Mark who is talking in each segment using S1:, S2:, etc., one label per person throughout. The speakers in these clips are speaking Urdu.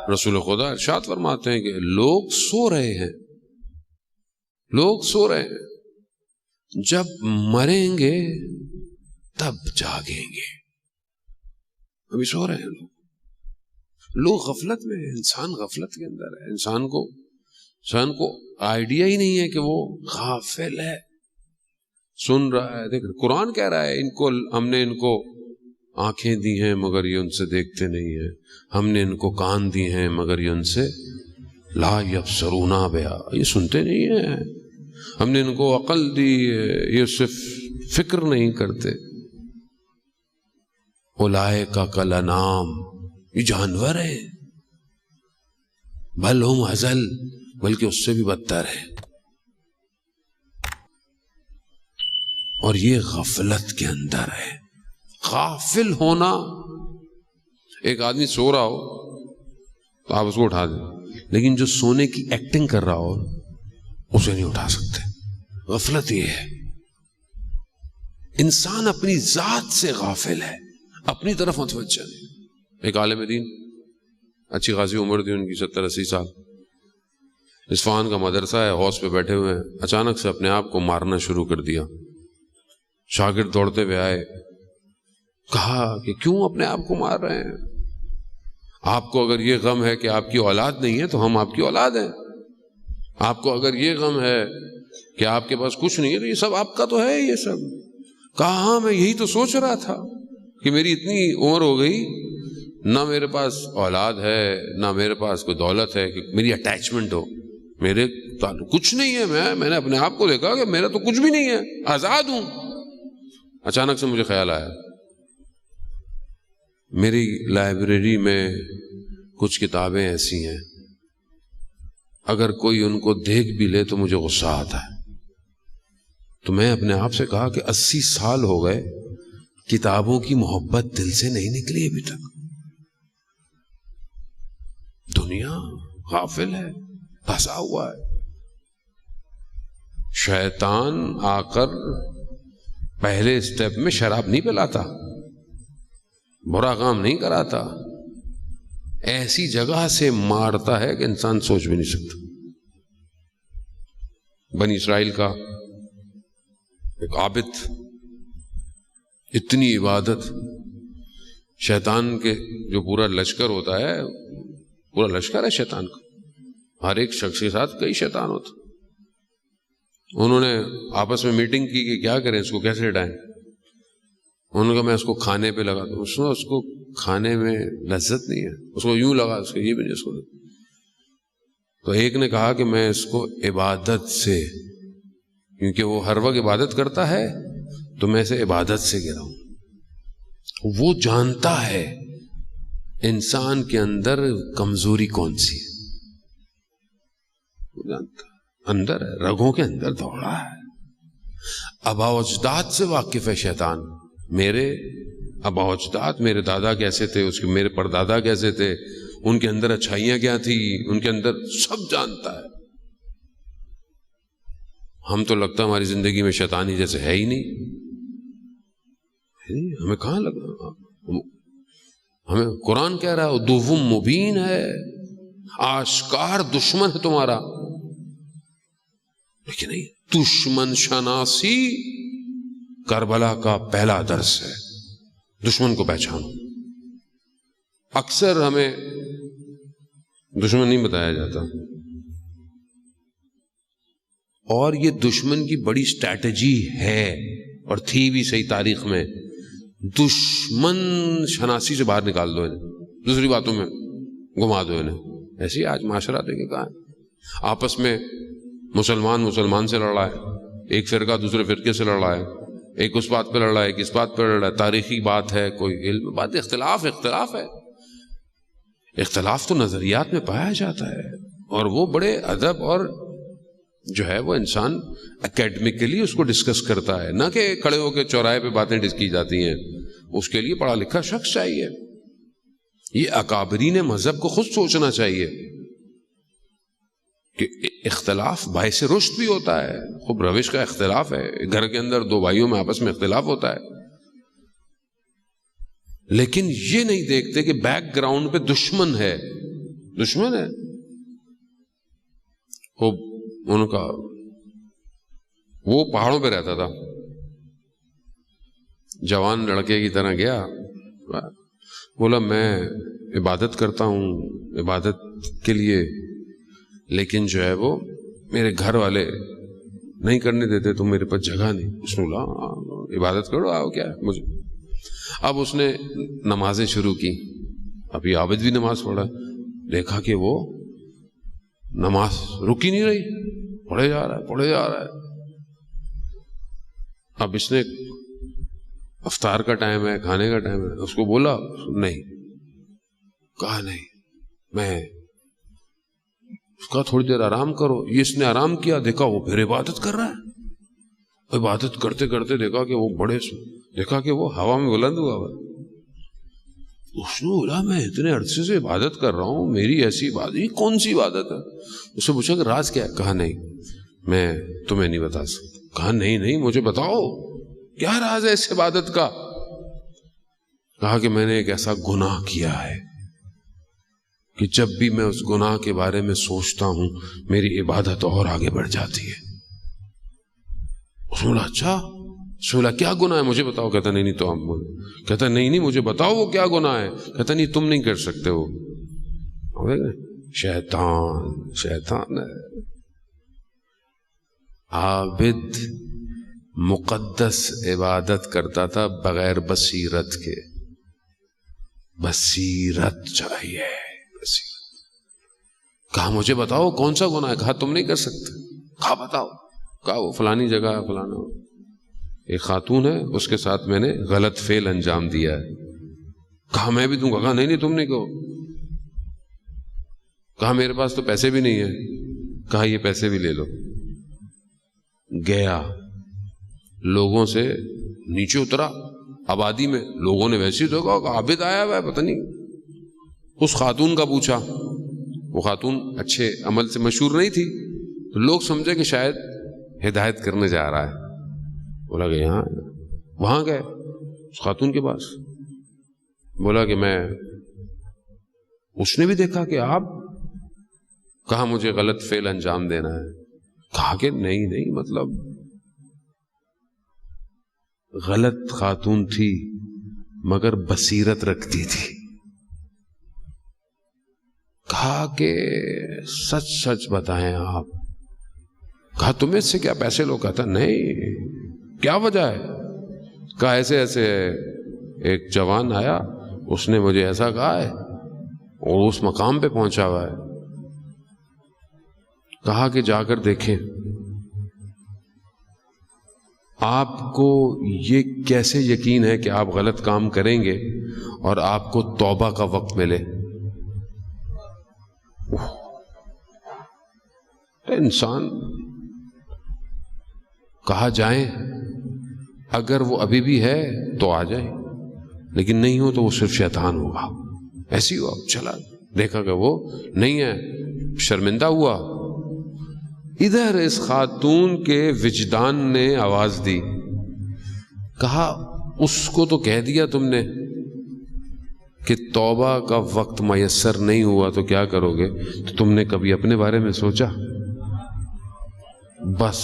S1: رسول خدا ارشاد فرماتے ہیں کہ لوگ سو رہے ہیں، لوگ سو رہے ہیں، جب مریں گے تب جاگیں گے۔ ابھی سو رہے ہیں لوگ غفلت میں ہے، انسان غفلت کے اندر ہے، انسان کو آئیڈیا ہی نہیں ہے کہ وہ غافل ہے، سن رہا ہے۔ دیکھ قرآن کہہ رہا ہے ہم نے ان کو آنکھیں دی ہیں مگر یہ ان سے دیکھتے نہیں ہیں، ہم نے ان کو کان دی ہیں مگر یہ ان سے لا یبصرون بہا، یہ سنتے نہیں ہیں۔ ہم نے ان کو عقل دی ہے، یہ صرف فکر نہیں کرتے۔ اولئک کالانعام، یہ جانور ہے، بل ہم اضل، بلکہ اس سے بھی بدتر ہے۔ اور یہ غفلت کے اندر ہے۔ غافل ہونا، ایک آدمی سو رہا ہو تو آپ اس کو اٹھا دیں، لیکن جو سونے کی ایکٹنگ کر رہا ہو اسے نہیں اٹھا سکتے۔ غفلت یہ ہے، انسان اپنی ذات سے غافل ہے، اپنی طرف متوجہ نہیں۔ ایک عالم دین، اچھی خاصی عمر تھی ان کی، 70-80 سال، اصفہان کا مدرسہ ہے، حوض پہ بیٹھے ہوئے ہیں، اچانک سے اپنے آپ کو مارنا شروع کر دیا۔ شاگرد دوڑتے ہوئے آئے، کہا کہ کیوں اپنے آپ کو مار رہے ہیں؟ آپ کو اگر یہ غم ہے کہ آپ کی اولاد نہیں ہے تو ہم آپ کی اولاد ہیں، آپ کو اگر یہ غم ہے کہ آپ کے پاس کچھ نہیں ہے تو یہ سب آپ کا تو ہے۔ یہ سب کہا ہاں میں یہی تو سوچ رہا تھا کہ میری اتنی عمر ہو گئی، نہ میرے پاس اولاد ہے نہ میرے پاس کوئی دولت ہے کہ میری اٹیچمنٹ ہو، میرے کچھ نہیں ہے۔ میں نے اپنے آپ کو دیکھا کہ میرا تو کچھ بھی نہیں ہے، آزاد ہوں۔ اچانک سے مجھے خیال آیا، میری لائبریری میں کچھ کتابیں ایسی ہیں اگر کوئی ان کو دیکھ بھی لے تو مجھے غصہ آتا ہے۔ تو میں اپنے آپ سے کہا کہ 80 سال ہو گئے، کتابوں کی محبت دل سے نہیں نکلی ابھی تک۔ دنیا غافل ہے، پھنسا ہوا ہے۔ شیطان آ کر پہلے اسٹیپ میں شراب نہیں پلاتا، برا کام نہیں کراتا، ایسی جگہ سے مارتا ہے کہ انسان سوچ بھی نہیں سکتا۔ بنی اسرائیل کا ایک عابد، اتنی عبادت، شیطان کے جو پورا لشکر ہوتا ہے، پورا لشکر ہے شیطان کا، ہر ایک شخص کے ساتھ کئی شیطان ہوتا۔ انہوں نے آپس میں میٹنگ کی کہ کیا کریں، اس کو کیسے ہٹائیں۔ انہوں نے کہا میں اس کو کھانے پہ لگا دوں۔ اس کو کھانے میں لذت نہیں ہے، اس کو یوں لگا، اس کو یہ بھی نہیں، اس کو۔ تو ایک نے کہا کہ میں اس کو عبادت سے، کیونکہ وہ ہر وقت عبادت کرتا ہے تو میں اسے عبادت سے گراؤں۔ وہ جانتا ہے انسان کے اندر کمزوری کون سی ہے، وہ جانتا ہے، اندر ہے، رگوں کے اندر دوڑا ہے۔ آبا و اجداد سے واقف ہے شیطان، میرے آبا و اجداد، میرے دادا کیسے تھے، اس کے میرے پردادا کیسے تھے، ان کے اندر اچھائیاں کیا تھی، ان کے اندر سب جانتا ہے۔ ہم تو لگتا ہماری زندگی میں شیطانی جیسے ہے ہی نہیں، ہمیں کہاں لگا، ہمیں قرآن کہہ رہا ہے عدو مبین ہے، آشکار دشمن ہے تمہارا۔ لیکن نہیں، دشمن شناسی کربلا کا پہلا درس ہے، دشمن کو پہچانو۔ اکثر ہمیں دشمن نہیں بتایا جاتا، اور یہ دشمن کی بڑی اسٹریٹجی ہے اور تھی بھی صحیح تاریخ میں۔ دشمن شناسی سے باہر نکال دو انہیں، دوسری باتوں میں گھما دو انہیں۔ ایسے ہی آج معاشرہ دیکھے کہاں ہے، آپس میں مسلمان سے لڑ رہا ہے، ایک فرقہ دوسرے فرقے سے لڑ رہا ہے، ایک اس بات پہ لڑ رہا ہے، ایک اس بات پہ لڑ رہا ہے، تاریخی بات ہے، کوئی علم بات، اختلاف ہے۔ اختلاف تو نظریات میں پایا جاتا ہے، اور وہ بڑے ادب اور جو ہے وہ انسان اکیڈمکلی اس کو ڈسکس کرتا ہے، نہ کہ کھڑے ہو کے چوراہے پہ باتیں کی جاتی ہیں۔ اس کے لیے پڑھا لکھا شخص چاہیے۔ یہ اکابرین مذہب کو خود سوچنا چاہیے کہ اختلاف باعث رشد بھی ہوتا ہے۔ خوب روش کا اختلاف ہے، گھر کے اندر دو بھائیوں میں آپس میں اختلاف ہوتا ہے، لیکن یہ نہیں دیکھتے کہ بیک گراؤنڈ پہ دشمن ہے، دشمن ہے. ان کا وہ پہاڑوں پہ رہتا تھا, جوان لڑکے کی طرح گیا, بولا میں عبادت کرتا ہوں عبادت کے لیے, لیکن جو ہے وہ میرے گھر والے نہیں کرنے دیتے, تو میرے پاس جگہ نہیں. اس نے بولا عبادت کرو, آؤ کیا ہے مجھے. اب اس نے نمازیں شروع کی, ابھی عابد بھی نماز پڑھا, دیکھا کہ وہ نماز رک ہی نہیں رہی, پڑھے جا رہا ہے. اب اس نے افطار کا ٹائم ہے, کھانے کا ٹائم ہے, اس کو بولا نہیں, کہا نہیں, میں اس کا تھوڑی دیر آرام کرو. یہ اس نے آرام کیا, دیکھا وہ پھر عبادت کر رہا ہے. عبادت کرتے کرتے دیکھا کہ وہ ہوا میں بلند ہوا ہوا. اس نے بولا میں اتنے عرصے سے عبادت کر رہا ہوں, میری ایسی عبادت, یہ کون سی عبادت ہے؟ اس سے پوچھا کہ راز کیا ہے؟ کہا نہیں میں تمہیں نہیں بتا سکتا. کہا نہیں مجھے بتاؤ کیا راز ہے اس عبادت کا. کہا کہ میں نے ایک ایسا گناہ کیا ہے کہ جب بھی میں اس گناہ کے بارے میں سوچتا ہوں میری عبادت اور آگے بڑھ جاتی ہے. اس نے بولا اچھا, سولا کیا گناہ ہے مجھے بتاؤ. کہتا نہیں تو ہم بولے. کہتا نہیں مجھے بتاؤ وہ کیا گناہ ہے. کہتا نہیں تم نہیں کر سکتے. وہ شیطان ہے. عابد مقدس عبادت کرتا تھا بغیر بصیرت کے. بصیرت چاہیے, بصیرت. کہا مجھے بتاؤ کون سا گناہ ہے. کہا تم نہیں کر سکتے. کہا بتاؤ. کہا وہ فلانی جگہ ہے, فلانا ایک خاتون ہے, اس کے ساتھ میں نے غلط فعل انجام دیا ہے. کہا میں بھی دوں گا. کہا نہیں تم نہیں کہو. کہا میرے پاس تو پیسے بھی نہیں ہیں. کہا یہ پیسے بھی لے لو. گیا, لوگوں سے نیچے اترا, آبادی میں لوگوں نے ویسے تو کہا کہ عابد آیا ہوا ہے پتہ نہیں. اس خاتون کا پوچھا, وہ خاتون اچھے عمل سے مشہور نہیں تھی, تو لوگ سمجھے کہ شاید ہدایت کرنے جا رہا ہے. بولا کہ یہاں, وہاں گئے اس خاتون کے پاس. بولا کہ میں, اس نے بھی دیکھا کہ آپ, کہا مجھے غلط فعل انجام دینا ہے. کہا کہ نہیں مطلب غلط خاتون تھی مگر بصیرت رکھتی تھی. کہا کہ سچ بتائیں آپ. کہا تمہیں اس سے کیا پیسے لو. کہتا نہیں کیا وجہ ہے. کہا ایسے ایک جوان آیا, اس نے مجھے ایسا کہا ہے اور اس مقام پہ پہنچا ہوا ہے. کہا کہ جا کر دیکھیں آپ کو یہ کیسے یقین ہے کہ آپ غلط کام کریں گے اور آپ کو توبہ کا وقت ملے. انسان. کہا جائیں, اگر وہ ابھی بھی ہے تو آ جائیں, لیکن نہیں ہو تو وہ صرف شیطان ہوگا. ایسی ہوا. چلا, دیکھا کہ وہ نہیں ہے, شرمندہ ہوا. ادھر اس خاتون کے وجدان نے آواز دی. کہا اس کو تو کہہ دیا تم نے کہ توبہ کا وقت میسر نہیں ہوا تو کیا کرو گے, تو تم نے کبھی اپنے بارے میں سوچا؟ بس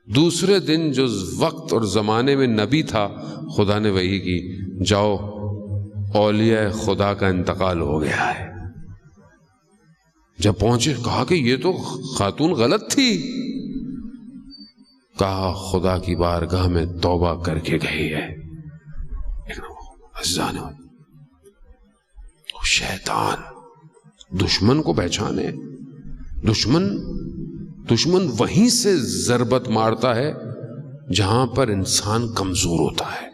S1: دوسرے دن جو وقت اور زمانے میں نبی تھا, خدا نے وحی کی, جاؤ اولیاء خدا کا انتقال ہو گیا ہے. جب پہنچے کہا کہ یہ تو خاتون غلط تھی. کہا خدا کی بارگاہ میں توبہ کر کے گئی ہے. شیطان دشمن کو پہچانے. دشمن وہیں سے ضربت مارتا ہے جہاں پر انسان کمزور ہوتا ہے.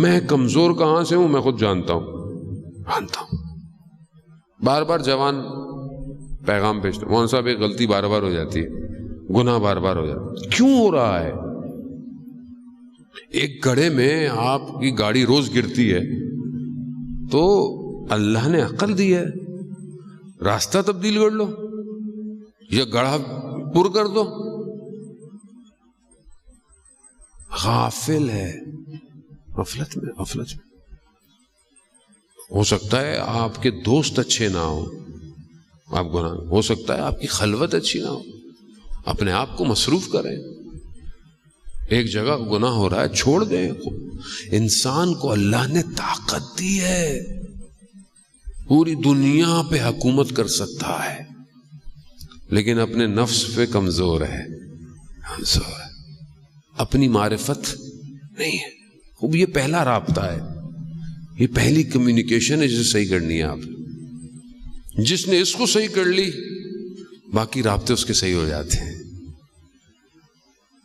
S1: میں کمزور کہاں سے ہوں میں خود جانتا ہوں. بار بار جوان پیغام بھیجتے, مولانا صاحب ایک غلطی بار بار ہو جاتی ہے, گناہ بار بار ہو جاتا ہے. کیوں ہو رہا ہے؟ ایک گڑھے میں آپ کی گاڑی روز گرتی ہے تو اللہ نے عقل دی ہے, راستہ تبدیل کر لو یا گڑھا پر کر دو. غافل ہے, غفلت میں. ہو سکتا ہے آپ کے دوست اچھے نہ ہوں، آپ گناہ، ہو سکتا ہے آپ کی خلوت اچھی نہ ہو، اپنے آپ کو مصروف کریں، ایک جگہ گناہ ہو رہا ہے چھوڑ دیں۔ انسان کو اللہ نے طاقت دی ہے، پوری دنیا پہ حکومت کر سکتا ہے، لیکن اپنے نفس پہ کمزور ہے، اپنی معرفت نہیں ہے۔ خوب یہ پہلا رابطہ ہے، یہ پہلی کمیونیکیشن ہے جسے صحیح کرنی ہے۔ آپ جس نے اس کو صحیح کر لی باقی رابطے اس کے صحیح ہو جاتے ہیں۔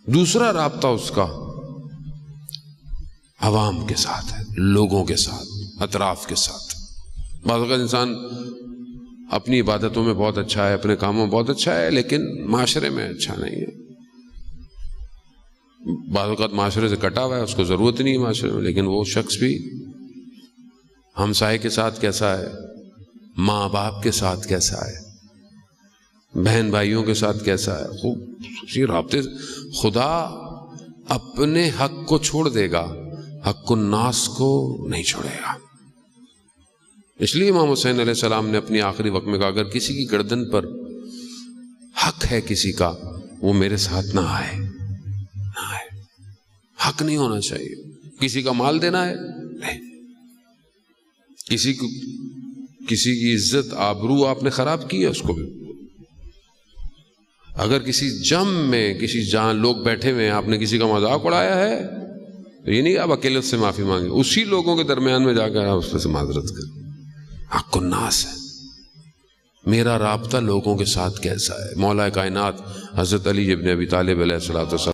S1: دوسرا رابطہ اس کا عوام کے ساتھ ہے، لوگوں کے ساتھ، اطراف کے ساتھ۔ بعض اوقات انسان اپنی عبادتوں میں بہت اچھا ہے، اپنے کاموں میں بہت اچھا ہے، لیکن معاشرے میں اچھا نہیں ہے۔ بعض اوقات معاشرے سے کٹا ہوا ہے، اس کو ضرورت نہیں ہے معاشرے میں، لیکن وہ شخص بھی ہمسائے کے ساتھ کیسا ہے، ماں باپ کے ساتھ کیسا ہے، بہن بھائیوں کے ساتھ کیسا ہے۔ خوب یہ رابطے، خدا اپنے حق کو چھوڑ دے گا، حق الناس کو نہیں چھوڑے گا۔ اس لیے امام حسین علیہ السلام نے اپنی آخری وقت میں کہا اگر کسی کی گردن پر حق ہے کسی کا، وہ میرے ساتھ نہ آئے، نہ آئے۔ حق نہیں ہونا چاہیے۔ کسی کا مال دینا ہے نہیں، کسی کی عزت آبرو آپ نے خراب کی ہے، اس کو بھی۔ اگر کسی جم میں کسی جہاں لوگ بیٹھے ہوئے ہیں آپ نے کسی کا مذاق اڑایا ہے تو یہ نہیں آپ اکیلے اس سے معافی مانگیں، اسی لوگوں کے درمیان میں جا کر آپ اس سے معذرت کریں۔ حق الناس ہے۔ میرا رابطہ لوگوں کے ساتھ کیسا ہے؟ مولا کائنات حضرت علی ابن ابی طالب علیہ الصلوۃ والسلام